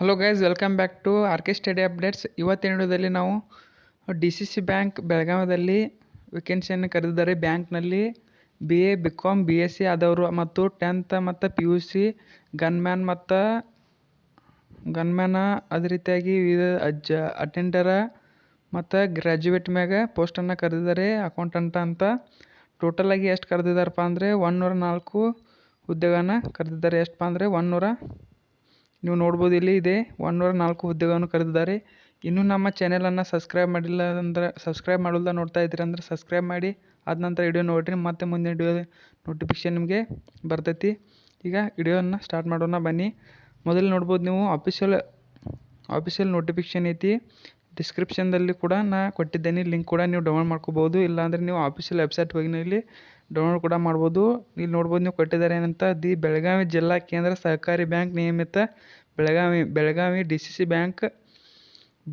Hello guys, welcome back to R K study updates. ಇವತ್ತಿನ ವಿಡಿಯೋದಲ್ಲಿ ನಾವು ಡಿ ಸಿ ಸಿ ಬ್ಯಾಂಕ್ ಬೆಳಗಾವಿಯಲ್ಲಿ ವೇಕೆನ್ಸಿಯನ್ನು ಕರೆದಿದ್ದಾರೆ. ಬ್ಯಾಂಕ್ನಲ್ಲಿ BA BCom BSc ಆದವರು ಮತ್ತು 10th ಮತ್ತು PUC ಗನ್ಮ್ಯಾನ ಅದೇ ರೀತಿಯಾಗಿ ವಿವಿಧ ಅಟೆಂಡರ ಮತ್ತು ಗ್ರ್ಯಾಜುಯೇಟ್ ಮ್ಯಾಗ ಪೋಸ್ಟನ್ನು ಕರೆದಿದ್ದಾರೆ ಅಕೌಂಟೆಂಟ್ ಅಂತ. ಟೋಟಲಾಗಿ ಎಷ್ಟು ಕರೆದಿದ್ದಾರಪ್ಪ ಅಂದರೆ 104 ಹುದ್ದೆಗಳನ್ನು ಕರೆದಿದ್ದಾರೆ. ಎಷ್ಟಪ್ಪ ಅಂದರೆ ನೀವು ನೋಡ್ಬೋದು, ಇಲ್ಲಿ ಇದೆ 104 ಹುದ್ದೆಗಳನ್ನು ಕರೆದಿದ್ದಾರೆ. ಇನ್ನೂ ನಮ್ಮ ಚಾನೆಲನ್ನು ಸಬ್ಸ್ಕ್ರೈಬ್ ಮಾಡಿಲ್ಲ ಅಂದರೆ ಸಬ್ಸ್ಕ್ರೈಬ್ ಮಾಡೋಲ್ಲ ನೋಡ್ತಾ ಇದ್ದೀರಿ ಅಂದರೆ ಸಬ್ಸ್ಕ್ರೈಬ್ ಮಾಡಿ. ಆದ ನಂತರ ವಿಡಿಯೋ ನೋಡಿರಿ, ಮತ್ತೆ ಮುಂದಿನ ವಿಡಿಯೋ ನೋಟಿಫಿಕೇಶನ್ ನಿಮಗೆ ಬರ್ತೈತಿ. ಈಗ ವಿಡಿಯೋನ ಸ್ಟಾರ್ಟ್ ಮಾಡೋಣ ಬನ್ನಿ. ಮೊದಲು ನೋಡ್ಬೋದು ನೀವು ಆಫಿಷಿಯಲ್ ನೋಟಿಫಿಕೇಶನ್ ಐತಿ. ಡಿಸ್ಕ್ರಿಪ್ಷನ್ದಲ್ಲಿ ಕೂಡ ಕೊಟ್ಟಿದ್ದೇನೆ, ಲಿಂಕ್ ಕೂಡ ನೀವು ಡೌನ್ಲೋಡ್ ಮಾಡ್ಕೋಬೋದು. ಇಲ್ಲಾಂದರೆ ನೀವು ಆಫಿಷಿಯಲ್ ವೆಬ್ಸೈಟ್ ಹೋಗಿ ಇಲ್ಲಿ ಡೌನ್ಲೋಡ್ ಕೂಡ ಮಾಡ್ಬೋದು. ಇಲ್ಲಿ ನೋಡ್ಬೋದು ನೀವು ಕೊಟ್ಟಿದ್ದಾರೆ ಏನಂತ, ದಿ ಬೆಳಗಾವಿ ಜಿಲ್ಲಾ ಕೇಂದ್ರ ಸಹಕಾರಿ ಬ್ಯಾಂಕ್ ನಿಯಮಿತ ಬೆಳಗಾವಿ DCC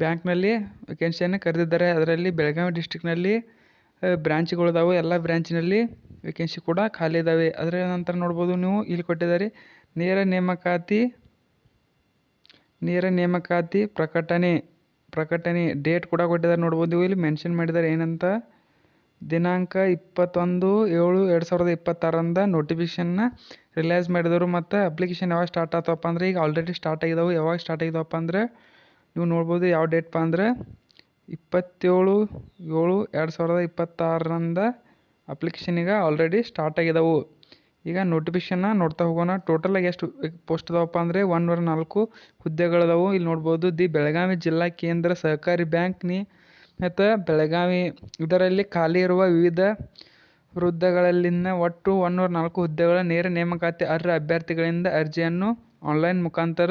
ಬ್ಯಾಂಕ್ನಲ್ಲಿ ವೇಕೆನ್ಸಿಯನ್ನು ಕರೆದಿದ್ದಾರೆ. ಅದರಲ್ಲಿ ಬೆಳಗಾವಿ ಡಿಸ್ಟ್ರಿಕ್ನಲ್ಲಿ ಬ್ರಾಂಚ್ಗಳಿದಾವೆ. ಎಲ್ಲ ಬ್ರಾಂಚಿನಲ್ಲಿ ವೇಕೆನ್ಸಿ ಕೂಡ ಖಾಲಿ ಇದ್ದಾವೆ. ಅದರ ನಂತರ ನೋಡ್ಬೋದು ನೀವು ಇಲ್ಲಿ ಕೊಟ್ಟಿದ್ದಾರೆ ನೇರ ನೇಮಕಾತಿ ಪ್ರಕಟಣೆ ಡೇಟ್ ಕೂಡ ಕೊಟ್ಟಿದ್ದಾರೆ. ನೋಡ್ಬೋದು ನೀವು ಇಲ್ಲಿ ಮೆನ್ಷನ್ ಮಾಡಿದ್ದಾರೆ ಏನಂತ, ದಿನಾಂಕ 21/7/2026 ನೋಟಿಫಿಕೇಶನ್ನ ರಿಲೀಸ್ ಮಾಡಿದವರು. ಮತ್ತು ಅಪ್ಲಿಕೇಶನ್ ಯಾವಾಗ ಸ್ಟಾರ್ಟ್ ಆಗ್ತವಪ್ಪ ಅಂದರೆ ಈಗ ಆಲ್ರೆಡಿ ಸ್ಟಾರ್ಟ್ ಆಗಿದಾವೆ. ಯಾವಾಗ ಸ್ಟಾರ್ಟ್ ಆಗಿದಾವಪ್ಪ ಅಂದರೆ ನೀವು ನೋಡ್ಬೋದು ಯಾವ ಡೇಟ್ಪ ಅಂದರೆ 27/7/2026 ಅಪ್ಲಿಕೇಶನ್ ಈಗ ಆಲ್ರೆಡಿ ಸ್ಟಾರ್ಟ್ ಆಗಿದಾವೆ. ಈಗ ನೋಟಿಫಿಕೇಶನ್ನ ನೋಡ್ತಾ ಹೋಗೋಣ. ಟೋಟಲಾಗಿ ಎಷ್ಟು ಪೋಸ್ಟ್ ಇದಾವಪ್ಪ ಅಂದರೆ 104 ಹುದ್ದೆಗಳಿದಾವೆ. ಇಲ್ಲಿ ನೋಡ್ಬೋದು ದಿ ಬೆಳಗಾವಿ ಜಿಲ್ಲಾ ಕೇಂದ್ರ ಸಹಕಾರಿ ಬ್ಯಾಂಕ್ ಮತ್ತು ಬೆಳಗಾವಿ, ಇದರಲ್ಲಿ ಖಾಲಿ ಇರುವ ವಿವಿಧ ಹುದ್ದೆಗಳಲ್ಲಿನ ಒಟ್ಟು 104 ಹುದ್ದೆಗಳ ನೇರ ನೇಮಕಾತಿ ಅರ್ಹ ಅಭ್ಯರ್ಥಿಗಳಿಂದ ಅರ್ಜಿಯನ್ನು ಆನ್ಲೈನ್ ಮುಖಾಂತರ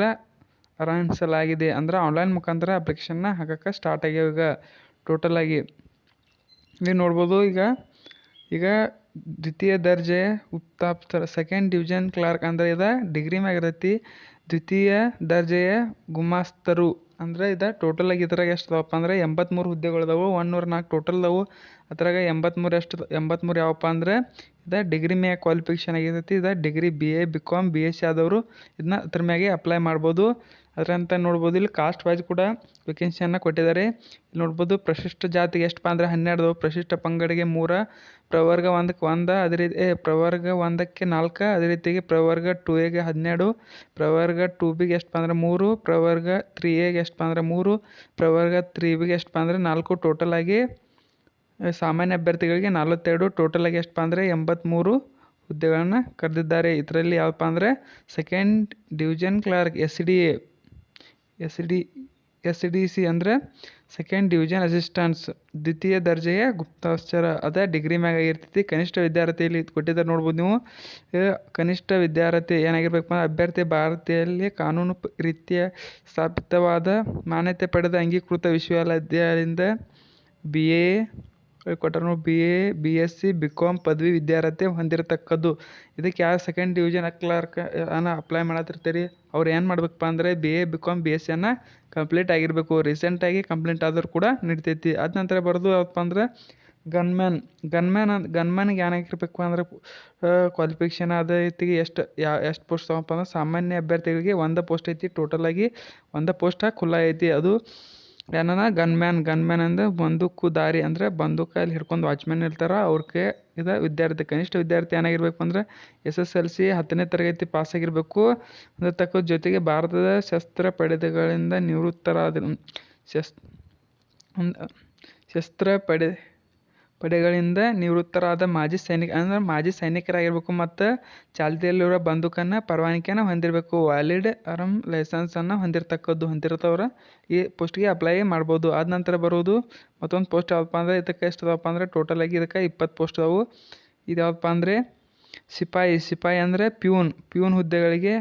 ಆರಂಭಿಸಲಾಗಿದೆ. ಅಂದರೆ ಆನ್ಲೈನ್ ಮುಖಾಂತರ ಅಪ್ಲಿಕೇಶನ್ನ ಹಾಕಕ್ಕೆ ಸ್ಟಾರ್ಟ್ ಆಗ್ಯಾವ. ಈಗ ಟೋಟಲಾಗಿ ನೀವು ನೋಡ್ಬೋದು ಈಗ ದ್ವಿತೀಯ ದರ್ಜೆ ಉಪ್ತಾಪ್ತರ ಸೆಕೆಂಡ್ ಡಿವಿಷನ್ ಕ್ಲಾರ್ಕ್ ಅಂದರೆ ಇದು ಡಿಗ್ರಿ ಮ್ಯಾಗ ಇರತ್ತೆ. ದ್ವಿತೀಯ ದರ್ಜೆಯ ಗುಮಾಸ್ತರು ಅಂದರೆ ಇದು ಟೋಟಲಾಗಿ ಇದ್ರಾಗ ಎಷ್ಟು ಅದಾವಪ್ಪ ಅಂದರೆ 83 ಹುದ್ದೆಗಳಿದಾವೆ. 104 ಟೋಟಲ್ ಅದಾವೆ. ಅದ್ರಾಗ 83 ಯಾವಪ್ಪ ಅಂದರೆ ಇದು ಡಿಗ್ರಿ ಮ್ಯಾಗ ಕ್ವಾಲಿಫಿಕೇಷನ್ ಆಗಿರ್ತೈತಿ. ಇದು ಡಿಗ್ರಿ BA BCom BSc ಆದವರು ಇದನ್ನ ಅದ್ರ ಮ್ಯಾಗೆ ಅಪ್ಲೈ ಮಾಡ್ಬೋದು. ಅದರಂತ ನೋಡ್ಬೋದು ಇಲ್ಲಿ ಕಾಸ್ಟ್ ವೈಸ್ ಕೂಡ ವೇಕೆನ್ಸಿಯನ್ನು ಕೊಟ್ಟಿದ್ದಾರೆ. ಇಲ್ಲಿ ನೋಡ್ಬೋದು ಪ್ರಶಿಷ್ಟ ಜಾತಿಗೆ ಎಷ್ಟಪ್ಪ ಅಂದರೆ 12, ಪ್ರಶಿಷ್ಟ ಪಂಗಡಿಗೆ 3, ಪ್ರವರ್ಗ 1ಕ್ಕೆ 1, ಅದೇ ರೀತಿ ಪ್ರವರ್ಗ 1ಕ್ಕೆ 4, ಅದೇ ರೀತಿಯಾಗಿ ಪ್ರವರ್ಗ 2Aಗೆ 12, ಪ್ರವರ್ಗ 2Bಗೆ ಎಷ್ಟಪ್ಪ ಅಂದರೆ 3, ಪ್ರವರ್ಗ 3Aಗೆ ಎಷ್ಟಪ್ಪ ಅಂದರೆ 3, ಪ್ರವರ್ಗ 3Bಗೆ ಎಷ್ಟಪ್ಪ ಅಂದರೆ 4. ಟೋಟಲಾಗಿ ಸಾಮಾನ್ಯ ಅಭ್ಯರ್ಥಿಗಳಿಗೆ 42, ಟೋಟಲಾಗಿ ಎಷ್ಟಪ್ಪ ಅಂದರೆ 83 ಹುದ್ದೆಗಳನ್ನು ಕರೆದಿದ್ದಾರೆ. ಇದರಲ್ಲಿ ಯಾವಪ್ಪ ಅಂದರೆ ಸೆಕೆಂಡ್ ಡಿವಿಷನ್ ಕ್ಲಾರ್ಕ್ SDC ಅಂದರೆ ಸೆಕೆಂಡ್ ಡಿವಿಷನ್ ಅಸಿಸ್ಟೆಂಟ್ಸ್, ದ್ವಿತೀಯ ದರ್ಜೆಯ ಗುಪ್ತಚರ ಅದೇ ಡಿಗ್ರಿ ಮ್ಯಾಗ ಆಗಿರ್ತೈತಿ. ಕನಿಷ್ಠ ವಿದ್ಯಾರ್ಥಿಯಲ್ಲಿ ಕೊಟ್ಟಿದ್ದಾರೆ ನೋಡ್ಬೋದು ನೀವು. ಕನಿಷ್ಠ ವಿದ್ಯಾರ್ಥಿ ಏನಾಗಿರ್ಬೇಕು ಅಂದ್ರೆ ಅಭ್ಯರ್ಥಿ ಭಾರತೀಯಲ್ಲಿ ಕಾನೂನು ರೀತಿಯ ಸ್ಥಾಪಿತವಾದ ಮಾನ್ಯತೆ ಪಡೆದ ಅಂಗೀಕೃತ ವಿಶ್ವವಿದ್ಯಾಲಯದಿಂದ BA BSc BCom ಪದವಿ ವಿದ್ಯಾರ್ಥಿ ಹೊಂದಿರತಕ್ಕದ್ದು. ಇದಕ್ಕೆ ಯಾರು ಸೆಕೆಂಡ್ ಡಿವಿಷನ್ ಕ್ಲರ್ಕ್ ಅಪ್ಲೈ ಮಾಡತ್ತಿರ್ತೀರಿ ಅವ್ರು ಏನು ಮಾಡ್ಬೇಕಪ್ಪ ಅಂದರೆ BA BCom BSc ಕಂಪ್ಲೀಟ್ ಆಗಿರಬೇಕು. ರೀಸೆಂಟಾಗಿ ಕಂಪ್ಲೀಟ್ ಆದರೂ ಕೂಡ ನಡಿತೈತಿ. ಅದ ನಂತರ ಬರೋದು ಯಾವಪ್ಪ ಅಂದರೆ ಗನ್ಮ್ಯಾನ್ಗೆ ಏನಾಗಿರ್ಬೇಕು ಅಂದರೆ ಕ್ವಾಲಿಫಿಕೇಷನ್ ಅದೇ ರೀತಿಗೆ ಎಷ್ಟು ಪೋಸ್ಟ್ ತಗೋಪ್ಪ ಅಂದ್ರೆ ಸಾಮಾನ್ಯ ಅಭ್ಯರ್ಥಿಗಳಿಗೆ 1 ಪೋಸ್ಟ್ ಐತಿ. ಟೋಟಲಾಗಿ 1 ಪೋಸ್ಟ್ ಖುಲ್ಲಾ ಐತಿ. ಅದು ಏನನ ಗನ್ಮ್ಯಾನ್ ಅಂದರೆ ಬಂದೂಕುದಾರಿ ಅಂದರೆ ಬಂದೂಕಲ್ಲಿ ಹಿಡ್ಕೊಂಡು ವಾಚ್ಮ್ಯಾನ್ ಇರ್ತಾರೆ ಅವ್ರಿಗೆ. ಇದು ವಿದ್ಯಾರ್ಥಿ ಕನಿಷ್ಠ ವಿದ್ಯಾರ್ಥಿ ಏನಾಗಿರ್ಬೇಕು ಅಂದರೆ SSLC 10ನೇ ತರಗತಿ ಪಾಸಾಗಿರಬೇಕು. ಅದರ ತಕ್ಕ ಜೊತೆಗೆ ಭಾರತದ ಪಡೆಗಳಿಂದ ನಿವೃತ್ತರಾದ ಮಾಜಿ ಸೈನಿಕರಾಗಿರ್ಬೇಕು ಮತ್ತು ಚಾಲ್ತಿಯಲ್ಲಿರುವ ಬಂದೂಕನ್ನು ಪರವಾನಗಿಯನ್ನು ಹೊಂದಿರಬೇಕು. ವ್ಯಾಲಿಡ್ ಆರ್ಮ್ ಲೈಸೆನ್ಸನ್ನು ಹೊಂದಿರ್ತಾವ್ರ ಈ ಪೋಸ್ಟ್ಗೆ ಅಪ್ಲೈ ಮಾಡ್ಬೋದು. ಆದ ನಂತರ ಬರೋದು ಮತ್ತೊಂದು ಪೋಸ್ಟ್ ಯಾವಪ್ಪ ಅಂದರೆ ಇದಕ್ಕೆ ಎಷ್ಟು ಅದಾವಪ್ಪ ಅಂದರೆ ಟೋಟಲಾಗಿ ಇದಕ್ಕೆ 20 ಪೋಸ್ಟ್ ಅದಾವು. ಇದು ಯಾವಪ್ಪ ಅಂದರೆ ಸಿಪಾಯಿ ಅಂದರೆ ಪ್ಯೂನ್ ಹುದ್ದೆಗಳಿಗೆ.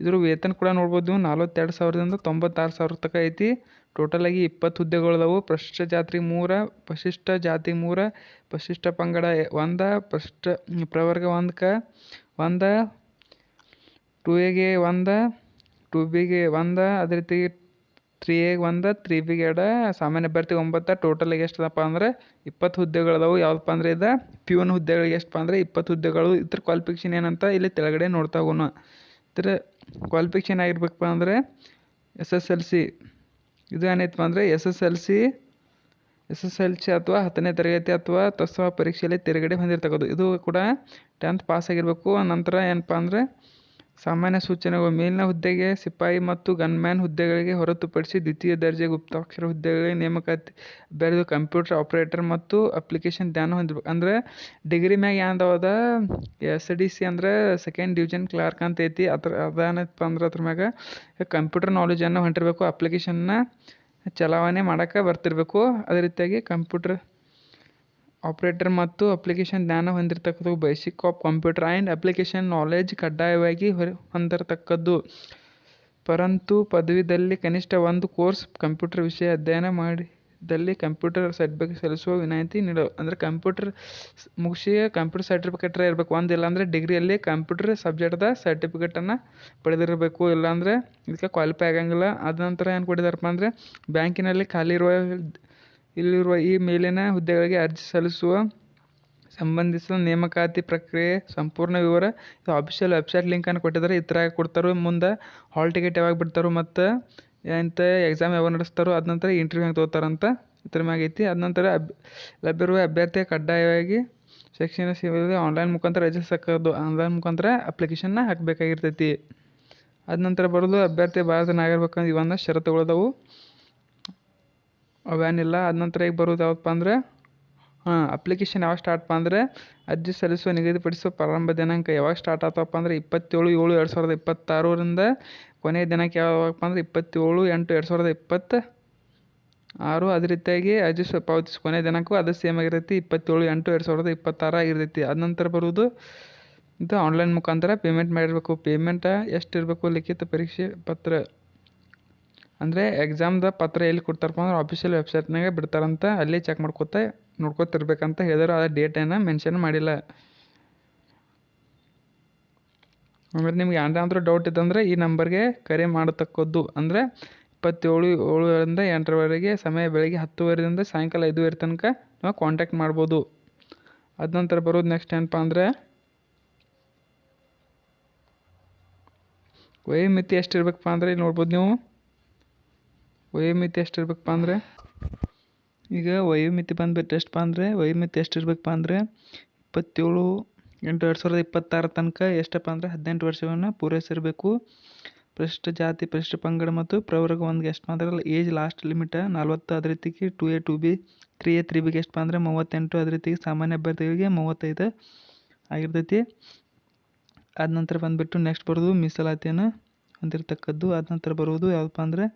ಇದ್ರ ವೇತನ ಕೂಡ ನೋಡ್ಬೋದು ನೀವು 42,000ದಿಂದ 96,000 ತನಕ ಐತಿ. ಟೋಟಲಾಗಿ 20 ಹುದ್ದೆಗಳದಾವು. ಪರಿಶಿಷ್ಟ ಜಾತಿಗೆ 3, ಪರಿಶಿಷ್ಟ ಜಾತಿಗೆ 3, ಪರಿಶಿಷ್ಟ ಪಂಗಡ 1, ಪರಿಶಿಷ್ಟ ಪ್ರವರ್ಗ 1ಕ್ಕೆ 1, 2Aಗೆ 1, 2Bಗೆ 1, ಅದೇ ರೀತಿ 3Aಗೆ 1, 3Bಗೆ 2, ಸಾಮಾನ್ಯ ಅಭ್ಯರ್ಥಿಗೆ 9. ಟೋಟಲಾಗಿ ಎಷ್ಟದಪ್ಪ ಅಂದರೆ 20 ಹುದ್ದೆಗಳದಾವು. ಯಾವುದಪ್ಪ ಅಂದರೆ ಇದು ಪ್ಯೂನ್ ಹುದ್ದೆಗಳಿಗೆ ಎಷ್ಟಪ್ಪ ಅಂದರೆ 20 ಹುದ್ದೆಗಳು. ಇದ್ರ ಕ್ವಾಲಿಫಿಕೇಷನ್ ಏನಂತ ಇಲ್ಲಿ ತೆಳಗಡೆ ನೋಡ್ತಾ ಹೋಗೋಣ. ಇದ್ರ ಕ್ವಾಲಿಫಿಕೇಷನ್ ಆಗಿರ್ಬೇಕಪ್ಪ ಅಂದರೆ SSLC ಇದು ಏನೈತಪ್ಪ ಅಂದರೆ SSLC ಅಥವಾ 10ನೇ ತರಗತಿ ಅಥವಾ ತತ್ಸಮ ಪರೀಕ್ಷೆಯಲ್ಲಿ ತೇರ್ಗಡೆ ಹೊಂದಿರತಕ್ಕದ್ದು. ಇದು ಕೂಡ 10th ಪಾಸ್ ಆಗಿರಬೇಕು. ನಂತರ ಏನಪ್ಪ ಅಂದರೆ ಸಾಮಾನ್ಯ ಸೂಚನೆಗಳು ಮೇಲಿನ ಹುದ್ದೆಗೆ ಸಿಪಾಯಿ ಮತ್ತು ಗನ್ಮ್ಯಾನ್ ಹುದ್ದೆಗಳಿಗೆ ಹೊರತುಪಡಿಸಿ ದ್ವಿತೀಯ ದರ್ಜೆ ಗುಪ್ತಾಕ್ಷರ ಹುದ್ದೆಗಳಿಗೆ ನೇಮಕಾತಿ ಅಭ್ಯರ್ಥಿಗಳು ಕಂಪ್ಯೂಟರ್ ಆಪ್ರೇಟರ್ ಮತ್ತು ಅಪ್ಲಿಕೇಶನ್ ಜ್ಞಾನ ಹೊಂದಿರ್ಬೇಕು. ಅಂದರೆ ಡಿಗ್ರಿ ಮ್ಯಾಗ ಏನದವದ SDC ಅಂದರೆ ಸೆಕೆಂಡ್ ಡಿವಿಷನ್ ಕ್ಲಾರ್ಕ್ ಅಂತ ಐತಿ. ಅದೇನಪ್ಪ ಅಂದ್ರೆ ಅದ್ರ ಮ್ಯಾಗ ಕಂಪ್ಯೂಟರ್ ನಾಲೆಜನ್ನು ಹೊಂಟಿರಬೇಕು, ಅಪ್ಲಿಕೇಶನ್ನ ಚಲಾವಣೆ ಮಾಡೋಕ್ಕೆ ಬರ್ತಿರಬೇಕು. ಅದೇ ರೀತಿಯಾಗಿ ಕಂಪ್ಯೂಟರ್ ಆಪ್ರೇಟರ್ ಮತ್ತು ಅಪ್ಲಿಕೇಶನ್ ಜ್ಞಾನ ಹೊಂದಿರತಕ್ಕದ್ದು. Basic of computer and application knowledge ಕಡ್ಡಾಯವಾಗಿ ಹೊಂದಿರತಕ್ಕದ್ದು. ಪರಂತು ಪದವಿದಲ್ಲಿ ಕನಿಷ್ಠ ಒಂದು ಕೋರ್ಸ್ ಕಂಪ್ಯೂಟರ್ ವಿಷಯ ಅಧ್ಯಯನ ಮಾಡಿದಲ್ಲಿ ಕಂಪ್ಯೂಟರ್ ಸರ್ಟಿಫಿಕೇಟ್ ಸಲ್ಲಿಸುವ ವಿನಾಯಿತಿ ನೀಡೋ. ಅಂದರೆ ಕಂಪ್ಯೂಟರ್ ಮುಗಿಸಿ ಕಂಪ್ಯೂಟರ್ ಸರ್ಟಿಫಿಕೇಟ್ರ ಇರಬೇಕು. ಒಂದಿಲ್ಲ ಅಂದರೆ ಡಿಗ್ರಿಯಲ್ಲಿ ಕಂಪ್ಯೂಟರ್ ಸಬ್ಜೆಕ್ಟ್ದ ಸರ್ಟಿಫಿಕೇಟನ್ನು ಪಡೆದಿರಬೇಕು. ಇಲ್ಲಾಂದರೆ ಇದಕ್ಕೆ ಕ್ವಾಲಿಫೈ ಆಗಂಗಿಲ್ಲ. ಅದ ನಂತರ ಏನು ಕೊಟ್ಟಿದ್ದಾರಪ್ಪ ಅಂದರೆ ಬ್ಯಾಂಕಿನಲ್ಲಿ ಇಲ್ಲಿರುವ ಈ ಮೇಲಿನ ಹುದ್ದೆಗಳಿಗೆ ಅರ್ಜಿ ಸಲ್ಲಿಸುವ ಸಂಬಂಧಿಸಿದ ನೇಮಕಾತಿ ಪ್ರಕ್ರಿಯೆ ಸಂಪೂರ್ಣ ವಿವರ ಇದು ಆಫಿಷಿಯಲ್ ವೆಬ್ಸೈಟ್ ಲಿಂಕನ್ನು ಕೊಟ್ಟಿದ್ದಾರೆ. ಈ ಥರ ಕೊಡ್ತಾರೋ, ಮುಂದೆ ಹಾಲ್ ಟಿಕೆಟ್ ಯಾವಾಗ ಬಿಡ್ತಾರೋ ಮತ್ತು ಎಂಥ ಎಕ್ಸಾಮ್ ಯಾವಾಗ ನಡೆಸ್ತಾರೋ, ಅದ ನಂತರ ಇಂಟರ್ವ್ಯೂ ಹೆಂಗೆ ತೊಗೋತಾರಂತ ಇದ್ರ ಮ್ಯಾಗ ಐತಿ. ಅದ ನಂತರ ಲಭ್ಯವಿರುವ ಅಭ್ಯರ್ಥಿ ಕಡ್ಡಾಯವಾಗಿ ಶೈಕ್ಷಣಿಕ ಸೇವೆಯಲ್ಲಿ ಆನ್ಲೈನ್ ಮುಖಾಂತರ ರಜಿಸ್ಟ್ರೇಷನ್ ಆನ್ಲೈನ್ ಮುಖಾಂತರ ಅಪ್ಲಿಕೇಶನ್ನ ಹಾಕಬೇಕಾಗಿರ್ತೈತಿ. ಅದ ನಂತರ ಬರೋದು ಅಭ್ಯರ್ಥಿ ಭಾರತ ನಾಗರಿಕಬೇಕಂದ್ರೆ ಇವನ್ನ ಷರತ್ತುಗಳದವು, ಅವೇನಿಲ್ಲ. ಅದ ನಂತರ ಈಗ ಬರೋದು ಯಾವತ್ತಪ್ಪ ಅಂದರೆ ಅಪ್ಲಿಕೇಶನ್ ಯಾವಾಗ ಸ್ಟಾರ್ಟ್ಪ ಅಂದರೆ ಅರ್ಜಿ ಸಲ್ಲಿಸುವ ನಿಗದಿಪಡಿಸುವ ಪ್ರಾರಂಭ ದಿನಾಂಕ ಯಾವಾಗ ಸ್ಟಾರ್ಟ್ ಆಗ್ತವಪ್ಪ ಅಂದರೆ 27/7/2026 ಕೊನೆಯ ದಿನಾಂಕ ಯಾವಾಗಪ್ಪ ಅಂದರೆ 27/8/2026. ಅದೇ ರೀತಿಯಾಗಿ ಅರ್ಜಿ ಪಾವತಿಸಿ ಕೊನೆಯ ದಿನಾಂಕ ಅದು ಸೇಮ್ ಆಗಿರ್ತೈತಿ, 27/8/2026 ಆಗಿರ್ತೈತಿ. ಅದ ನಂತರ ಬರುವುದು ಇದು ಆನ್ಲೈನ್ ಮುಖಾಂತರ ಪೇಮೆಂಟ್ ಮಾಡಿರಬೇಕು. ಪೇಮೆಂಟ್ ಎಷ್ಟು ಇರಬೇಕು? ಲಿಖಿತ ಪರೀಕ್ಷೆ ಪತ್ರ ಅಂದರೆ ಎಕ್ಸಾಮ್ದ ಪತ್ರ ಎಲ್ಲಿ ಕೊಡ್ತಾರಪ್ಪ ಅಂದ್ರೆ ಆಫಿಷಿಯಲ್ ವೆಬ್ಸೈಟ್ನಾಗ ಬಿಡ್ತಾರಂತ, ಅಲ್ಲಿ ಚೆಕ್ ನೋಡ್ಕೊತಿರ್ಬೇಕಂತ ಹೇಳಿದ್ರು. ಆ ಡೇಟನ್ನು ಮೆನ್ಷನ್ ಮಾಡಿಲ್ಲ. ಆಮೇಲೆ ನಿಮ್ಗೆ ಏನಾದರೂ ಡೌಟ್ ಇದ್ದಂದ್ರೆ ಈ ನಂಬರ್ಗೆ ಕರೆ ಮಾಡತಕ್ಕದ್ದು. ಅಂದರೆ 27/7 ಸಮಯ ಬೆಳಗ್ಗೆ 10:00 ಸಾಯಂಕಾಲ 5:00 ತನಕ ನಾವು ಕಾಂಟ್ಯಾಕ್ಟ್ ಮಾಡ್ಬೋದು. ಅದ ನಂತರ ಬರೋದು ನೆಕ್ಸ್ಟ್ ಏನಪ್ಪ ಅಂದರೆ ವಯೋಮಿತಿ ಎಷ್ಟಿರ್ಬೇಕಪ್ಪ ಅಂದರೆ ಇಲ್ಲಿ ನೋಡ್ಬೋದು ನೀವು. ವಯೋಮಿತಿ ಎಷ್ಟಿರ್ಬೇಕಪ್ಪ ಅಂದರೆ ಈಗ ವಯೋಮಿತಿ ಬಂದುಬಿಟ್ಟು ಎಷ್ಟಪ್ಪ ಅಂದರೆ ವಯೋಮಿತಿ ಎಷ್ಟಿರ್ಬೇಕಪ್ಪ ಅಂದರೆ 27/8/2026 ತನಕ ಎಷ್ಟಪ್ಪ ಅಂದರೆ 18 ವರ್ಷವನ್ನು ಪೂರೈಸಿರಬೇಕು. ಪರಿಶಿಷ್ಟ ಜಾತಿ, ಪರಿಶಿಷ್ಟ ಪಂಗಡ ಮತ್ತು ಪ್ರವರ್ಗ 1ಗೆ ಎಷ್ಟಪ್ಪ ಅಂದ್ರೆ ಏಜ್ ಲಾಸ್ಟ್ ಲಿಮಿಟ್ 40. ಅದೇ ರೀತಿಗೆ 2A 2B 3A 3Bಗೆ ಎಷ್ಟಪ್ಪ ಅಂದರೆ 38. ಅದೇ ರೀತಿಗೆ ಸಾಮಾನ್ಯ ಅಭ್ಯರ್ಥಿಗಳಿಗೆ 35 ಆಗಿರ್ತೈತಿ. ಅದ ನಂತರ ಬಂದುಬಿಟ್ಟು ನೆಕ್ಸ್ಟ್ ಬರೋದು ಮೀಸಲಾತಿಯನ್ನು ಹೊಂದಿರತಕ್ಕದ್ದು. ಅದ ನಂತರ ಬರುವುದು ಯಾವುದಪ್ಪ ಅಂದರೆ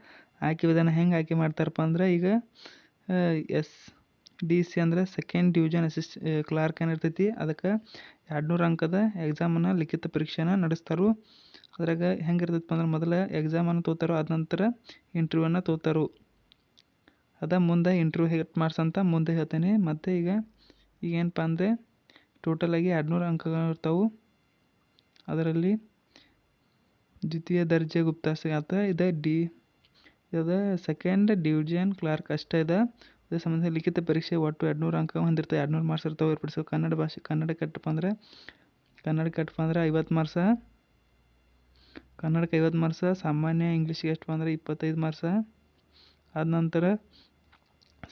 ಆಯ್ಕೆ ವಿಧಾನ. ಹೆಂಗೆ ಆಯ್ಕೆ ಮಾಡ್ತಾರಪ್ಪ ಅಂದರೆ ಈಗ SDC ಅಂದರೆ ಸೆಕೆಂಡ್ ಡಿವಿಷನ್ ಕ್ಲಾರ್ಕ್ ಏನಿರ್ತೈತಿ ಅದಕ್ಕೆ 200 ಅಂಕದ ಎಕ್ಸಾಮನ್ನು ಲಿಖಿತ ಪರೀಕ್ಷೆನ ನಡೆಸ್ತಾರೋ. ಅದ್ರಾಗ ಹೆಂಗಿರ್ತೈತಪ್ಪ ಅಂದ್ರೆ ಮೊದಲು ಎಕ್ಸಾಮನ್ನು ತೋತಾರೋ, ಅದ ನಂತರ ಇಂಟರ್ವ್ಯೂವನ್ನು ತೋತಾರೋ. ಮುಂದೆ ಇಂಟರ್ವ್ಯೂ ಹೇಗೆ ಮಾರ್ಕ್ಸ್ ಅಂತ ಮುಂದೆ ಹೇಳ್ತೇನೆ. ಮತ್ತು ಈಗ ಏನಪ್ಪ ಅಂದರೆ ಟೋಟಲಾಗಿ 200 ಅಂಕಗಳು ಇರ್ತಾವೆ. ಅದರಲ್ಲಿ ದ್ವಿತೀಯ ದರ್ಜೆ ಗುಪ್ತಾಸ್ತ ಇದು ಸೆಕೆಂಡ್ ಡಿವಿಷನ್ ಕ್ಲಾರ್ಕ್ ಅಷ್ಟೇ ಇದೆ. ಅದೇ ಸಂಬಂಧ ಲಿಖಿತ ಪರೀಕ್ಷೆ ಒಟ್ಟು 200 ಅಂಕ ಹೊಂದಿರ್ತವೆ, 200 ಮಾರ್ಕ್ಸ್ ಇರ್ತಾವೆ. ಏರ್ಪಡಿಸೋ ಕನ್ನಡ ಭಾಷೆ ಕನ್ನಡಕ್ಕೆ ಎಷ್ಟಪ್ಪ ಅಂದರೆ 50 ಮಾರ್ಕ್ಸ, ಕನ್ನಡಕ್ಕೆ 50 ಮಾರ್ಕ್ಸ, ಸಾಮಾನ್ಯ ಇಂಗ್ಲೀಷಿಗೆ ಎಷ್ಟಪ್ಪ ಅಂದರೆ 25 ಮಾರ್ಕ್ಸ. ಆದ ನಂತರ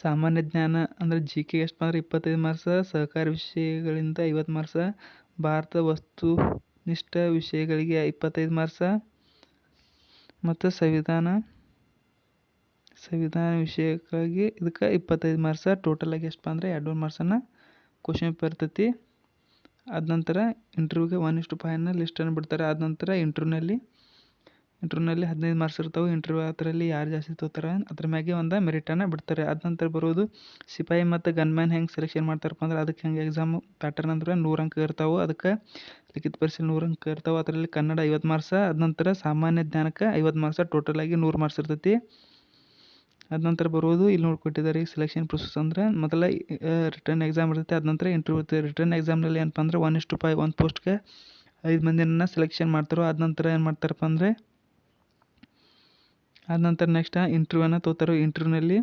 ಸಾಮಾನ್ಯ ಜ್ಞಾನ ಅಂದರೆ GK ಎಷ್ಟಪ್ಪ ಅಂದರೆ 25 ಮಾರ್ಕ್ಸ, ಸಹಕಾರಿ ವಿಷಯಗಳಿಂದ 50 ಮಾರ್ಕ್ಸ, ಭಾರತ ವಸ್ತುನಿಷ್ಠ ವಿಷಯಗಳಿಗೆ 25 ಮಾರ್ಕ್ಸ ಮತ್ತು ಸಂವಿಧಾನ ವಿಷಯಕ್ಕಾಗಿ ಇದಕ್ಕೆ 25 ಮಾರ್ಕ್ಸ. ಟೋಟಲಾಗಿ ಎಷ್ಟಪ್ಪ ಅಂದರೆ 200 ಮಾರ್ಕ್ಸನ್ನು ಕ್ವಶನ್ ಪೇಪರ್ ಇರ್ತೈತಿ. ಆದ ನಂತರ ಇಂಟರ್ವ್ಯೂಗೆ 1:5 ಲಿಸ್ಟನ್ನು ಬಿಡ್ತಾರೆ. ಆದ ನಂತರ ಇಂಟರ್ವ್ಯೂನಲ್ಲಿ 15 ಮಾರ್ಕ್ಸ್ ಇರ್ತಾವೆ. ಇಂಟರ್ವ್ಯೂ ಅದರಲ್ಲಿ ಯಾರು ಜಾಸ್ತಿ ತಗೋತಾರೆ ಅದ್ರ ಮ್ಯಾಗೆ ಒಂದು ಮೆರಿಟನ್ನು ಬಿಡ್ತಾರೆ. ಆದ ನಂತರ ಬರೋದು ಸಿಪಾಯಿ ಮತ್ತು ಗನ್ಮ್ಯಾನ್ ಹೆಂಗೆ ಸೆಲೆಕ್ಷನ್ ಮಾಡ್ತಾರಪ್ಪ ಅಂದ್ರೆ ಅದಕ್ಕೆ ಹೆಂಗೆ ಎಕ್ಸಾಮ್ ಪ್ಯಾಟರ್ನ್ ಅಂದ್ರೆ 100 ಅಂಕ ಇರ್ತಾವೆ. ಅದಕ್ಕೆ ಲಿಖಿತ ಪರೀಕ್ಷೆ 100 ಅಂಕ ಇರ್ತಾವೆ. ಅದರಲ್ಲಿ ಕನ್ನಡ 50 ಮಾರ್ಕ್ಸ, ಅದ ನಂತರ ಸಾಮಾನ್ಯ ಜ್ಞಾನಕ್ಕೆ 50 ಮಾರ್ಕ್ಸ, ಟೋಟಲಾಗಿ 100 ಮಾರ್ಕ್ಸ್ ಇರ್ತೈತಿ. ಅದ ನಂತರ ಬರೋದು ಇಲ್ಲಿ ನೋಡ್ಕೊಟ್ಟಿದ್ದಾರೆ ಈ ಸೆಲೆಕ್ಷನ್ ಪ್ರೊಸೆಸ್ ಅಂದರೆ ಮೊದಲ ರಿಟರ್ನ್ ಎಕ್ಸಾಮ್ ಇರುತ್ತೆ. ಅದ ನಂತರ ಇಂಟರ್ವ್ಯೂ ಇರುತ್ತೆ. ರಿಟರ್ನ್ ಎಕ್ಸಾಮ್ನಲ್ಲಿ ಏನಪ್ಪ ಅಂದರೆ 1:5 ಒಂದು ಪೋಸ್ಟ್ಗೆ 5 ಮಂದಿನ ಸೆಲೆಕ್ಷನ್ ಮಾಡ್ತಾರೋ. ಆದ ನಂತರ ಏನು ಮಾಡ್ತಾರಪ್ಪ ಅಂದರೆ ಆದ ನಂತರ ನೆಕ್ಸ್ಟ್ ಇಂಟರ್ವ್ಯೂನ ತೋತಾರೋ. ಇಂಟರ್ವ್ಯೂನಲ್ಲಿ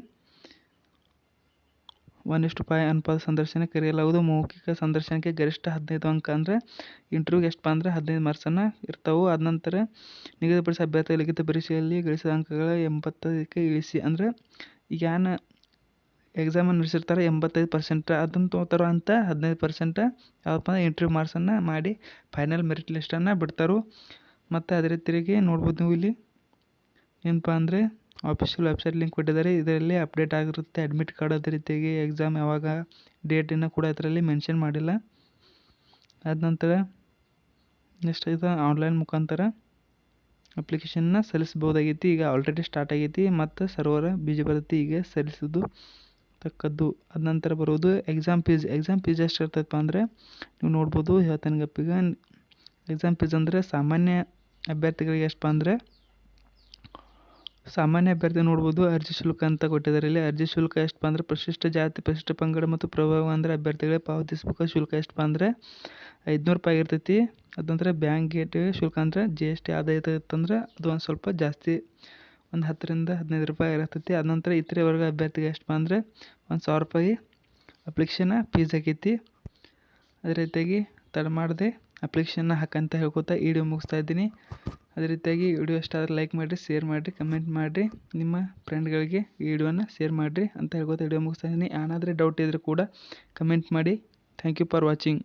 1:5 ಅನುಪಾತ ಸಂದರ್ಶನ ಕರೆಯಲಾಗುವುದು. ಮೌಖಿಕ ಸಂದರ್ಶನಕ್ಕೆ ಗರಿಷ್ಠ 15 ಅಂಕ ಅಂದರೆ ಇಂಟರ್ವ್ಯೂಗೆ ಎಷ್ಟಪ್ಪ ಅಂದರೆ 15 ಮಾರ್ಕ್ಸನ್ನು ಇರ್ತವೆ. ಆದ ನಂತರ ನಿಗದಿಪಡಿಸಿದ ಅಭ್ಯರ್ಥಿ ಲಿಖಿತ ಪರೀಕ್ಷೆಯಲ್ಲಿ ಗಳಿಸಿದ ಅಂಕಗಳ 80ಕ್ಕೆ ಇಳಿಸಿ ಅಂದರೆ ಈಗ ಏನು ಎಕ್ಸಾಮನ್ನು ನಡೆಸಿರ್ತಾರೆ 85% ಅದನ್ನು ತೊಗೋತಾರೋ ಅಂತ 15% ಯಾವಪ್ಪ ಅಂದ್ರೆ ಇಂಟರ್ವ್ಯೂ ಮಾರ್ಕ್ಸನ್ನು ಮಾಡಿ ಫೈನಲ್ ಮೆರಿಟ್ ಲಿಸ್ಟನ್ನು ಬಿಡ್ತಾರೆ. ಮತ್ತು ಅದೇ ರೀತಿಯಾಗಿ ನೋಡ್ಬೋದು ನೀವು ಇಲ್ಲಿ ಏನಪ್ಪ ಅಂದರೆ ಆಫಿಷಿಯಲ್ ವೆಬ್ಸೈಟ್ ಲಿಂಕ್ ಕೊಟ್ಟಿದ್ದಾರೆ. ಇದರಲ್ಲಿ ಅಪ್ಡೇಟ್ ಆಗಿರುತ್ತೆ ಅಡ್ಮಿಟ್ ಕಾರ್ಡ್. ಅದೇ ರೀತಿಯಾಗಿ ಎಕ್ಸಾಮ್ ಯಾವಾಗ ಡೇಟನ್ನು ಕೂಡ ಇದರಲ್ಲಿ ಮೆನ್ಷನ್ ಮಾಡಿಲ್ಲ. ಆದ ನಂತರ ನೆಕ್ಸ್ಟ್ ಇದು ಆನ್ಲೈನ್ ಮುಖಾಂತರ ಅಪ್ಲಿಕೇಶನ್ನ ಸಲ್ಲಿಸ್ಬೋದಾಗೈತಿ. ಈಗ ಆಲ್ರೆಡಿ ಸ್ಟಾರ್ಟ್ ಆಗೈತಿ ಮತ್ತು ಸರ್ವರ್ ಬಿಜಿ ಬರುತ್ತೆ ಈಗ ಸಲ್ಲಿಸೋದು ತಕ್ಕದ್ದು. ಅದ ನಂತರ ಬರೋದು ಎಕ್ಸಾಮ್ ಫೀಸ್ ಎಷ್ಟು ಇರ್ತೈತಪ್ಪ ಅಂದರೆ ನೀವು ನೋಡ್ಬೋದು. ಹೇಳ್ತೇನೆ ಗಪ್ಪೀಗ. ಎಕ್ಸಾಮ್ ಫೀಸ್ ಅಂದರೆ ಸಾಮಾನ್ಯ ಅಭ್ಯರ್ಥಿಗಳಿಗೆ ಎಷ್ಟಪ್ಪ ಅಂದರೆ ಸಾಮಾನ್ಯ ಅಭ್ಯರ್ಥಿ ನೋಡ್ಬೋದು ಅರ್ಜಿ ಶುಲ್ಕ ಅಂತ ಕೊಟ್ಟಿದ್ದಾರೆ ಇಲ್ಲಿ. ಅರ್ಜಿ ಶುಲ್ಕ ಎಷ್ಟಪ್ಪ ಅಂದರೆ ಪರಿಶಿಷ್ಟ ಜಾತಿ, ಪರಿಶಿಷ್ಟ ಪಂಗಡ ಮತ್ತು ಪ್ರಭಾವ ಅಂದರೆ ಅಭ್ಯರ್ಥಿಗಳಿಗೆ ಪಾವತಿಸಬೇಕು ಶುಲ್ಕ ಎಷ್ಟಪ್ಪ ಅಂದರೆ 500 ರೂಪಾಯಿ ಆಗಿರ್ತೈತಿ. ಅದ ನಂತರ ಬ್ಯಾಂಕ್ ಗೇಟ್ ಶುಲ್ಕ ಅಂದರೆ GST ಆದಾಯ ಇತ್ತಂದ್ರೆ ಅದು ಒಂದು ಸ್ವಲ್ಪ ಜಾಸ್ತಿ, ಒಂದು 10ರಿಂದ 15 ರೂಪಾಯಿ ಇರ್ತೈತಿ. ಅದ ನಂತರ ಇತರೆ ವರ್ಗ ಅಭ್ಯರ್ಥಿಗೆ ಎಷ್ಟಪ್ಪ ಅಂದರೆ 1000 ರೂಪಾಯಿ ಅಪ್ಲಿಕೇಶನ್ ಫೀಸ್ ಆಗೈತಿ. ಅದೇ ರೀತಿಯಾಗಿ ತಡ ಮಾಡದೆ ಅಪ್ಲಿಕೇಶನ್ನ ಹಾಕಂತ ಹೇಳ್ಕೊತಾ ಈ ವಿಡಿಯೋ ಮುಗಿಸ್ತಾ ಇದ್ದೀನಿ. ಅದೇ ರೀತಿಯಾಗಿ ವಿಡಿಯೋ ಇಷ್ಟ ಆದರೆ ಲೈಕ್ ಮಾಡಿರಿ, ಶೇರ್ ಮಾಡಿರಿ, ಕಮೆಂಟ್ ಮಾಡಿರಿ, ನಿಮ್ಮ ಫ್ರೆಂಡ್ಗಳಿಗೆ ಈ ವಿಡಿಯೋನ ಶೇರ್ ಮಾಡಿರಿ ಅಂತ ಹೇಳ್ಕೊತಾ ವಿಡಿಯೋ ಮುಗಿಸ್ತಾ ಇದ್ದೀನಿ. ಏನಾದರೂ ಡೌಟ್ ಇದ್ದರೂ ಕೂಡ ಕಮೆಂಟ್ ಮಾಡಿ. Thank you for watching.